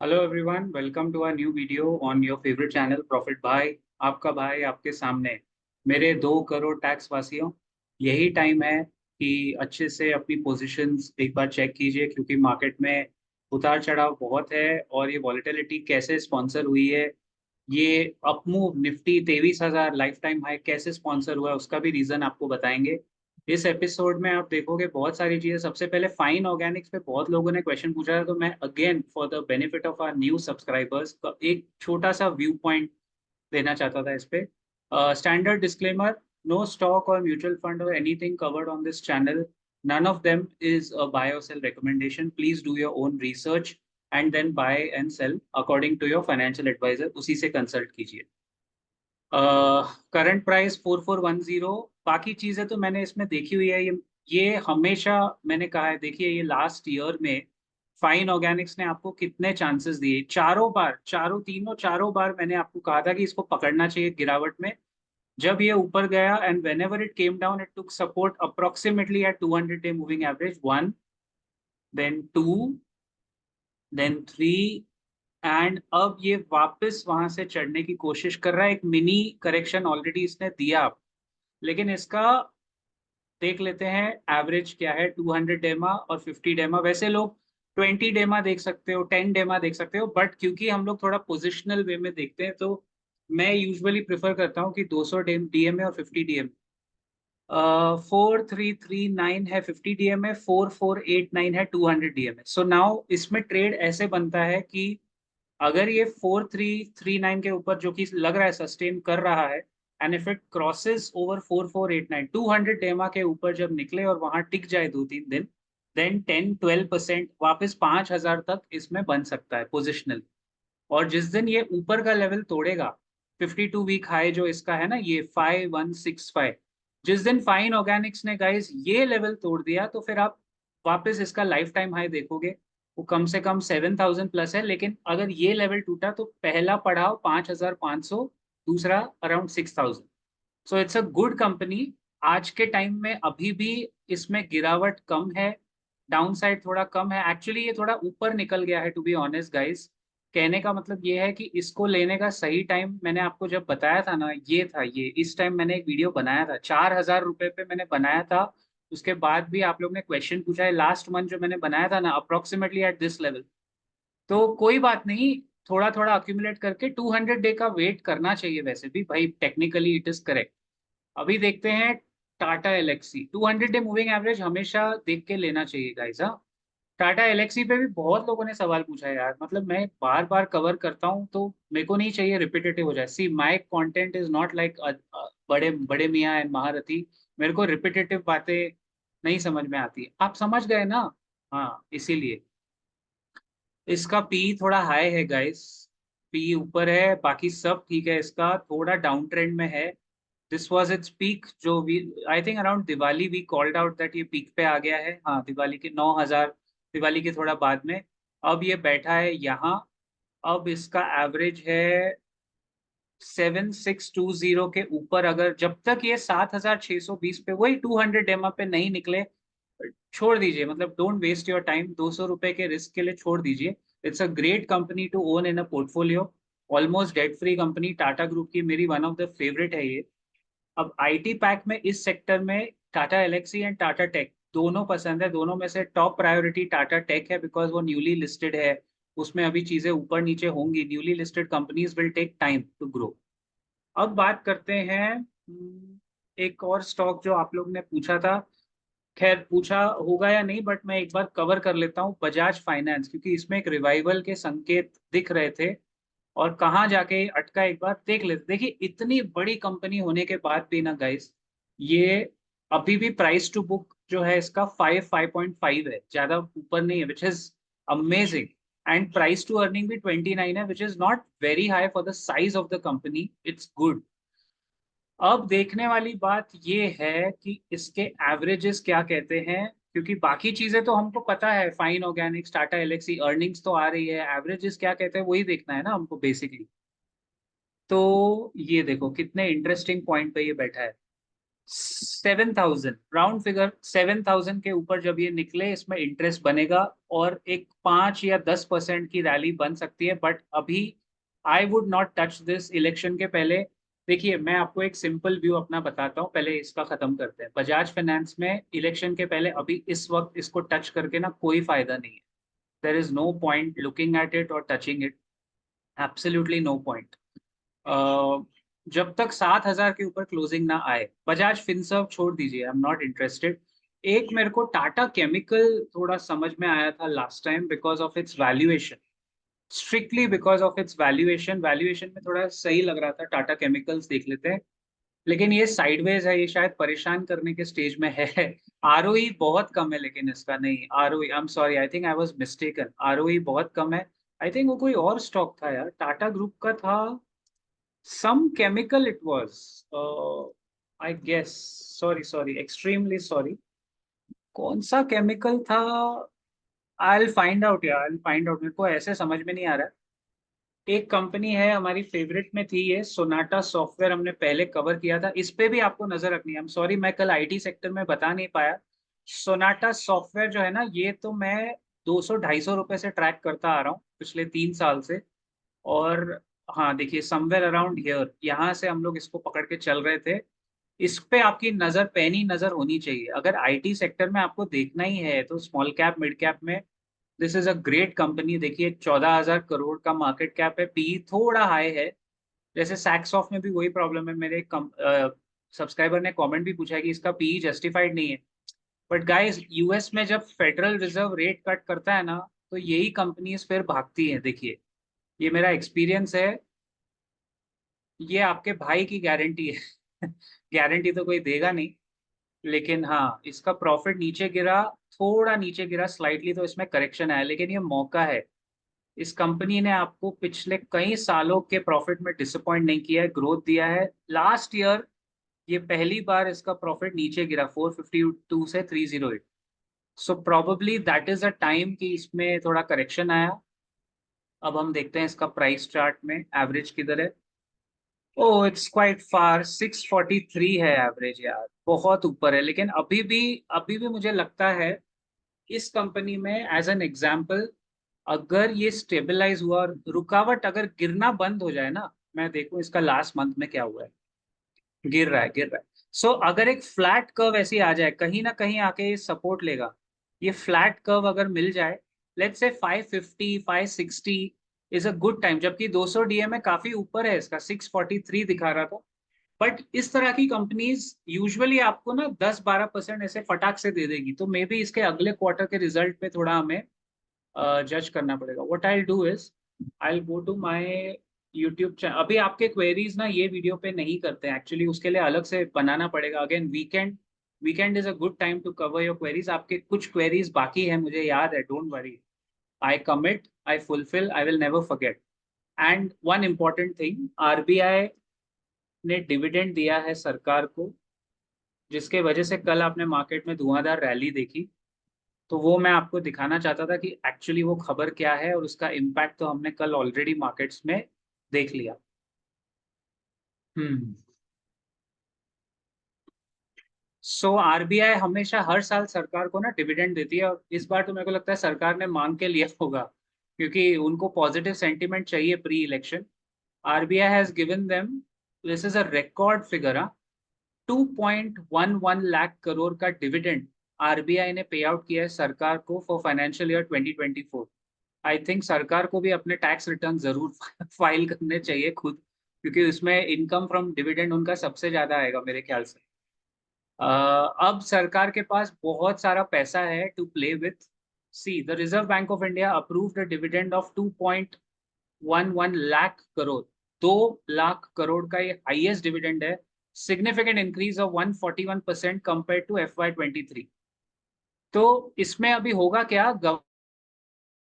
Hello everyone, welcome to a new video on your favourite channel profit Bhai. आपका भाई आपके सामने। मेरे 2 करोड़ टैक्स वासियों, यही टाइम है कि अच्छे से अपनी पोजीशंस एक बार चेक कीजिए, क्योंकि मार्केट में उतार चढ़ाव बहुत है और ये वॉलेटिलिटी कैसे स्पॉन्सर हुई है। ये up move Nifty 23,000 life time high कैसे स्पॉन्सर हुआ है, उसका भी रीजन आपको बताएंगे। इस एपिसोड में आप देखोगे बहुत सारी चीजें। सबसे पहले फाइन ऑर्गेनिक्स पे बहुत लोगों ने क्वेश्चन पूछा था, तो मैं again for the benefit of our new subscribers एक छोटा सा व्यू पॉइंट देना चाहता था इस पे। स्टैंडर्ड डिस्क्लेमर: नो स्टॉक और म्यूचुअल फंड और anything covered on this channel, none of them is a buy or sell recommendation. Please do your own research and then buy and sell according to your financial advisor. उसी से consult कीजिए। Current price 4410। बाकी चीजें तो मैंने इसमें देखी हुई है। ये हमेशा मैंने कहा है, देखिए ये लास्ट ईयर में फाइन ऑर्गेनिक्स ने आपको कितने चांसेस दिए। चारों बार, चारों बार मैंने आपको कहा था कि इसको पकड़ना चाहिए गिरावट में। जब ये ऊपर गया and whenever it came down, it took support approximately at 200 day moving average. One, then two, then three, and अब ये वापस वहां से चढ़ने की कोशिश कर रहा है। एक मिनी करेक्शन ऑलरेडी इसने दिया, लेकिन इसका देख लेते हैं एवरेज क्या है। 200 डेमा और 50 डेमा, वैसे लोग 20 डेमा देख सकते हो, 10 डेमा देख सकते हो, बट क्योंकि हम लोग थोड़ा पोजिशनल वे में देखते हैं, तो मैं यूजुअली प्रेफर करता हूँ कि 200 डीएमए और 50 डीएमए। 4339 है 50 डीएमए, 4489 है 200 डीएमए। सो नाउ इसमें ट्रेड ऐसे बनता है कि अगर ये 4339 के ऊपर, जो कि लग रहा है सस्टेन कर रहा है, and if it crosses over 4489, 200 डेमा के ऊपर जब निकले और वहां टिक जाए 2-3 दिन, देन 10-12% वापस 5,000 तक इसमें बन सकता है पोजिशनल। और जिस दिन ये ऊपर का लेवल तोड़ेगा, 52 वीक हाई जो इसका है ना, ये 5165, जिस दिन फाइन ऑर्गेनिक्स ने गाइस ये लेवल तोड़ दिया, तो फिर आप वापस इसका लाइफ टाइम हाई देखोगे, वो कम से कम 7,000 प्लस है। लेकिन अगर ये लेवल टूटा तो पहला पड़ाव 5,500, दूसरा around 6,000। So it's a good company. आज के टाइम में अभी भी इसमें गिरावट कम है, डाउन साइड थोड़ा कम है। एक्चुअली ये थोड़ा ऊपर निकल गया है, टू बी ऑनेस्ट गाइस। कहने का मतलब ये है कि इसको लेने का सही टाइम मैंने आपको जब बताया था ना, ये था, ये इस टाइम मैंने एक वीडियो बनाया था, 4,000 रुपए पे मैंने बनाया था। उसके बाद भी आप लोग ने क्वेश्चन पूछा है लास्ट मंथ, जो मैंने बनाया था ना अप्रोक्सीमेटली एट दिस लेवल। तो कोई बात नहीं, थोड़ा थोड़ा अक्यूमुलेट करके 200 डे का वेट करना चाहिए। वैसे भी भाई टेक्निकली इट इज करेक्ट। अभी देखते हैं Tata Elxsi. 200 day moving average हमेशा देख के लेना चाहिए गाइस। हाँ, टाटा एलेक्सी पे भी बहुत लोगों ने सवाल पूछा है यार। मतलब मैं बार बार कवर करता हूँ, तो मेरे को नहीं चाहिए रिपीटेटिव हो जाए। See my content is not like बड़े बड़े मियाँ एंड महारथी। मेरे को रिपीटेटिव बातें नहीं समझ में आती, आप समझ गए ना। हाँ, इसीलिए इसका पी थोड़ा हाई है गाइस। पी ऊपर है, बाकी सब ठीक है। इसका थोड़ा डाउन ट्रेंड में है। दिस वाज इट्स पीक, जो we I think around Diwali we called out that ये पीक पे आ गया है। हाँ, दिवाली के 9,000, दिवाली के थोड़ा बाद में। अब ये बैठा है यहाँ। अब इसका एवरेज है 7,620 के ऊपर। अगर जब तक ये 7,620 पे, वही 200 डेमा पे नहीं निकले, छोड़ दीजिए। मतलब डोंट वेस्ट योर टाइम, 200 रुपए के रिस्क के लिए छोड़ दीजिए। It's a great company to own in a portfolio. Almost debt free company, Tata group की मेरी वन ऑफ द फेवरेट है ये। अब आईटी पैक में इस सेक्टर में टाटा एलेक्सी एंड टाटा टेक दोनों पसंद है। दोनों में से टॉप प्रायोरिटी टाटा टेक है, बिकॉज वो न्यूली लिस्टेड है। उसमें अभी चीजें ऊपर नीचे होंगी। Newly listed companies will take time to grow. अब बात करते हैं एक और स्टॉक जो आप लोग ने पूछा था। खैर पूछा होगा या नहीं, बट मैं एक बार कवर कर लेता हूँ, बजाज फाइनेंस, क्योंकि इसमें एक रिवाइवल के संकेत दिख रहे थे। और कहाँ जाके अटका, एक बार देख लेते। देखिए इतनी बड़ी कंपनी होने के बाद भी ना गाइस, ये अभी भी प्राइस टू बुक जो है इसका 5.5 है, ज्यादा ऊपर नहीं है, which is amazing. And price to earning भी 29 है, which is not very high for the size of the company, it's good. अब देखने वाली बात ये है कि इसके एवरेजेस क्या कहते हैं, क्योंकि बाकी चीजें तो हमको पता है, fine organics, Tata Elxsi earnings तो आ रही है, एवरेजेस क्या कहते हैं वही देखना है ना हमको बेसिकली। तो ये देखो कितने इंटरेस्टिंग पॉइंट पे ये बैठा है। 7,000 राउंड फिगर, 7,000 के ऊपर जब ये निकले इसमें इंटरेस्ट बनेगा और एक 5 या 10% की रैली बन सकती है, बट अभी I would not touch this election के पहले। देखिए मैं आपको एक सिंपल व्यू अपना बताता हूँ, पहले इसका खत्म करते हैं। बजाज फाइनेंस में इलेक्शन के पहले अभी इस वक्त इसको टच करके ना कोई फायदा नहीं है। There is no point looking at it और touching it, absolutely no point. जब तक 7,000 के ऊपर क्लोजिंग ना आए, बजाज फिनसर्व छोड़ दीजिए, आई एम नॉट इंटरेस्टेड। एक मेरे को टाटा केमिकल थोड़ा समझ में आया था last time because of its valuation, strictly because of its valuation. Valuation में थोड़ा सही लग रहा था, टाटा केमिकल्स देख लेते हैं। लेकिन ये साइडवेज है, ये शायद परेशान करने के स्टेज में है। आरओई बहुत कम है, लेकिन इसका नहीं, ROE I am sorry, I think I was mistaken, ROE बहुत कम है। आई थिंक वो कोई और स्टॉक था यार, टाटा ग्रुप का था, some chemical it was, I guess, sorry extremely sorry, कौन सा केमिकल था, I'll find out यार, I'll find out, मेरे को ऐसे समझ में नहीं आ रहा है। एक कंपनी है हमारी फेवरेट में थी ये, सोनाटा सॉफ्टवेयर, हमने पहले कवर किया था, इस पे भी आपको नजर रखनी है। आई एम सॉरी मैं कल आईटी सेक्टर में बता नहीं पाया। सोनाटा सॉफ्टवेयर जो है ना, ये तो मैं 200-250 रुपए से ट्रैक करता आ रहा हूँ पिछले 3 साल से। और हाँ देखिए, समवेयर अराउंड हियर, यहाँ से हम लोग इसको पकड़ के चल रहे थे। इस पे आपकी नजर, पैनी नजर होनी चाहिए। अगर आईटी सेक्टर में आपको देखना ही है तो स्मॉल कैप मिड कैप में this is a great company. देखिए 14,000 करोड़ का मार्केट कैप है, पी थोड़ा हाई है। जैसे सैक्सॉफ में भी वही प्रॉब्लम है, मेरे सब्सक्राइबर ने कमेंट भी पूछा है कि इसका पी जस्टिफाइड नहीं है। बट गाइस, यूएस में जब फेडरल रिजर्व रेट कट करता है ना, तो यही कंपनीज फिर भागती हैं। देखिए ये मेरा एक्सपीरियंस है, ये आपके भाई की गारंटी है। गारंटी तो कोई देगा नहीं, लेकिन हाँ इसका प्रॉफिट नीचे गिरा, थोड़ा नीचे गिरा स्लाइटली, तो इसमें करेक्शन आया, लेकिन ये मौका है। इस कंपनी ने आपको पिछले कई सालों के प्रॉफिट में डिसअपॉइंट नहीं किया है, ग्रोथ दिया है। लास्ट ईयर ये पहली बार इसका प्रॉफिट नीचे गिरा 452 से 308। So probably that is a time कि इसमें थोड़ा करेक्शन आया। अब हम देखते हैं इसका प्राइस चार्ट में एवरेज किधर है। ओह इट्स क्वाइट फार, 643 है एवरेज यार, बहुत ऊपर है। लेकिन अभी भी मुझे लगता है इस कंपनी में, एज एन एग्जांपल, अगर ये स्टेबलाइज हुआ और रुकावट अगर गिरना बंद हो जाए ना, मैं देखूं इसका लास्ट मंथ में क्या हुआ है, गिर रहा है गिर रहा है। सो अगर एक फ्लैट कर्व ऐसी आ जाए, कहीं ना कहीं आके ये सपोर्ट लेगा। ये फ्लैट कर्व अगर मिल जाए, let's say 550 560 is a good time, जबकि 200 डीएमए काफी ऊपर है इसका, 643 दिखा रहा था। बट इस तरह की कंपनीज यूजुअली आपको ना 10-12% ऐसे फटाक से दे देगी, तो मे बी इसके अगले क्वार्टर के रिजल्ट पे थोड़ा हमें जज करना पड़ेगा। What I do is, I go to my YouTube channel. अभी आपके क्वेरीज ना ये वीडियो पे नहीं करते हैं एक्चुअली, उसके लिए अलग से बनाना पड़ेगा। Again weekend, weekend is a good time to cover your queries. आपके कुछ क्वेरीज बाकी है, मुझे याद है, don't worry, I commit, I fulfil, I will never forget. And one important thing, RBI ने डिविडेंड दिया है सरकार को, जिसके वजह से कल आपने मार्केट में धुआंधार रैली देखी। तो वो मैं आपको दिखाना चाहता था कि एक्चुअली वो खबर क्या है, और उसका इम्पैक्ट तो हमने कल ऑलरेडी मार्केट्स में देख लिया। हम्म। सो आरबीआई हमेशा हर साल सरकार को ना डिविडेंड देती है, और इस बार तो मेरे को लगता है सरकार ने मांग के लिया होगा, क्योंकि उनको पॉजिटिव सेंटीमेंट चाहिए pre election. RBI has given them, this is a record figure, 2.11 lakh crore का डिविडेंड आरबीआई ने पे आउट किया है सरकार को for financial year 2024। I think सरकार को भी अपने टैक्स रिटर्न जरूर फाइल करने चाहिए खुद, क्योंकि उसमें इनकम फ्रॉम डिविडेंड उनका सबसे ज्यादा आएगा मेरे ख्याल से। अब सरकार के पास बहुत सारा पैसा है to play with. See, the Reserve Bank of India approved a dividend of 2.11 lakh crore, 2 lakh crore का ये हाईएस्ट डिविडेंड है। Significant increase of 141% compare to FY23। तो इसमें अभी होगा क्या,